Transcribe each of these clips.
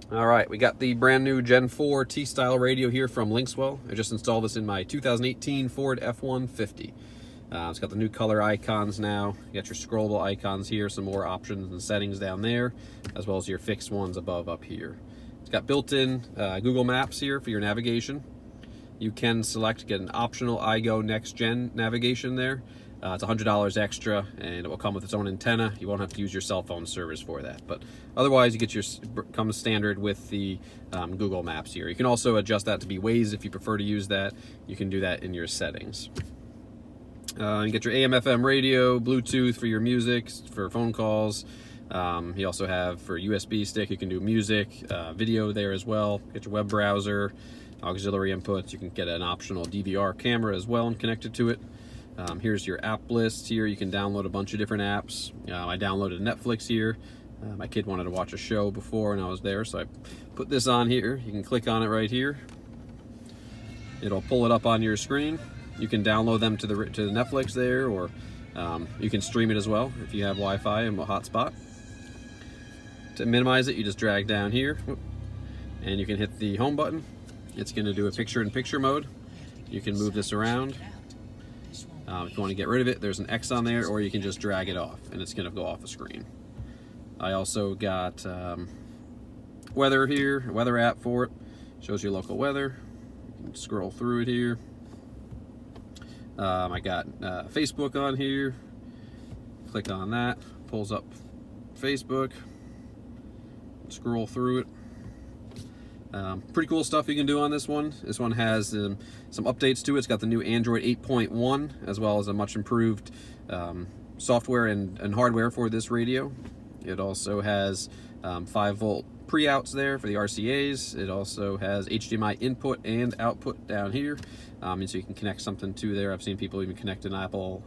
All right, we got the brand new Gen 4 T-style radio here from Linkswell. I just installed this in my 2018 Ford F-150. It's got the new color icons now. You got your scrollable icons here, some more options and settings down there, as well as your fixed ones above up here. It's got built-in Google Maps here for your navigation. You can select, get an optional iGo Next Gen navigation there. It's $100 extra, and it will come with its own antenna. You won't have to use your cell phone service for that. But otherwise, you get your comes standard with the Google Maps here. You can also adjust that to be Waze if you prefer to use that. You can do that in your settings. You get your AM/FM radio, Bluetooth for your music, for phone calls. You also have for USB stick. You can do music, video there as well. Get your web browser, auxiliary inputs. You can get an optional DVR camera as well and connect it to it. Here's your app list here. You can download a bunch of different apps. I downloaded Netflix here. My kid wanted to watch a show before and I was there, so I put this on here. You can click on it right here. It'll pull it up on your screen. You can download them to the Netflix there, or you can stream it as well if you have Wi-Fi and a hotspot. To minimize it, you just drag down here, and you can hit the home button. It's going to do a picture-in-picture mode. You can move this around. If you want to get rid of it, there's an X on there, or you can just drag it off, and it's going to go off the screen. I also got weather here, a weather app for it. Shows your local weather. You can scroll through it here. I got Facebook on here. Click on that, pulls up Facebook. Scroll through it. Pretty cool stuff you can do on this one. This one has some updates to it. It's got the new Android 8.1 as well as a much improved software and hardware for this radio. It also has 5-volt pre-outs there for the RCAs. It also has HDMI input and output down here, and so you can connect something to there. I've seen people even connect an Apple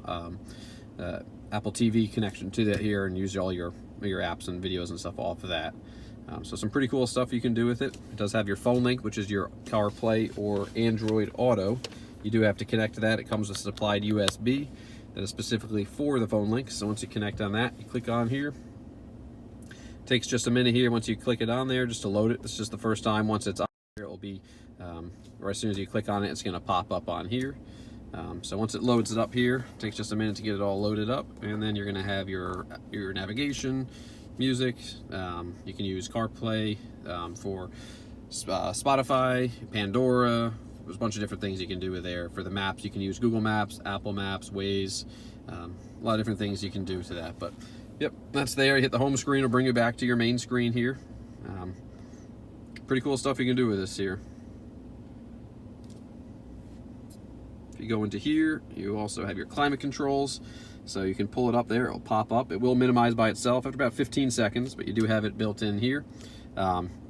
TV connection to that here and use all your apps and videos and stuff off of that. So some pretty cool stuff you can do with it. It does have your phone link, which is your CarPlay or Android Auto. You do have to connect to that. It comes with a supplied USB that is specifically for the phone link. So once you connect on that, you click on here. It takes just a minute here once you click it on there just to load it. This is just the first time. Once it's on here, it will be, or as soon as you click on it, it's going to pop up on here. So once it loads it up here, it takes just a minute to get it all loaded up, and then you're going to have your navigation, music. You can use CarPlay for Spotify, Pandora. There's a bunch of different things you can do with there. For the maps, you can use Google Maps, Apple Maps, Waze. A lot of different things you can do to that. But yep, that's there. You hit the home screen, it'll bring you back to your main screen here. Pretty cool stuff you can do with this here. If you go into here, you also have your climate controls. So you can pull it up there, it'll pop up. It will minimize by itself after about 15 seconds, but you do have it built in here.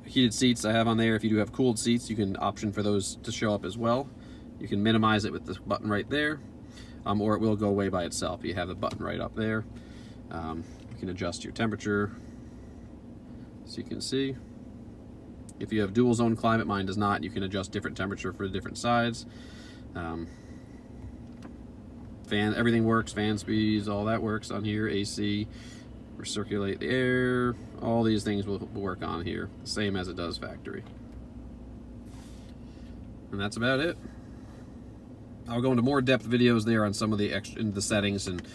Heated seats I have on there. If you do have cooled seats, you can option for those to show up as well. You can minimize it with this button right there, or it will go away by itself. You have the button right up there. You can adjust your temperature, so you can see. If you have dual zone climate, mine does not, you can adjust different temperature for the different sides. Fan, everything works, fan speeds, all that works on here. AC, recirculate the air, all these things will work on here, same as it does factory. And that's about it. I'll go into more depth videos there on some of the settings and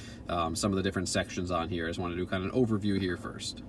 some of the different sections on here. I just want to do kind of an overview here first.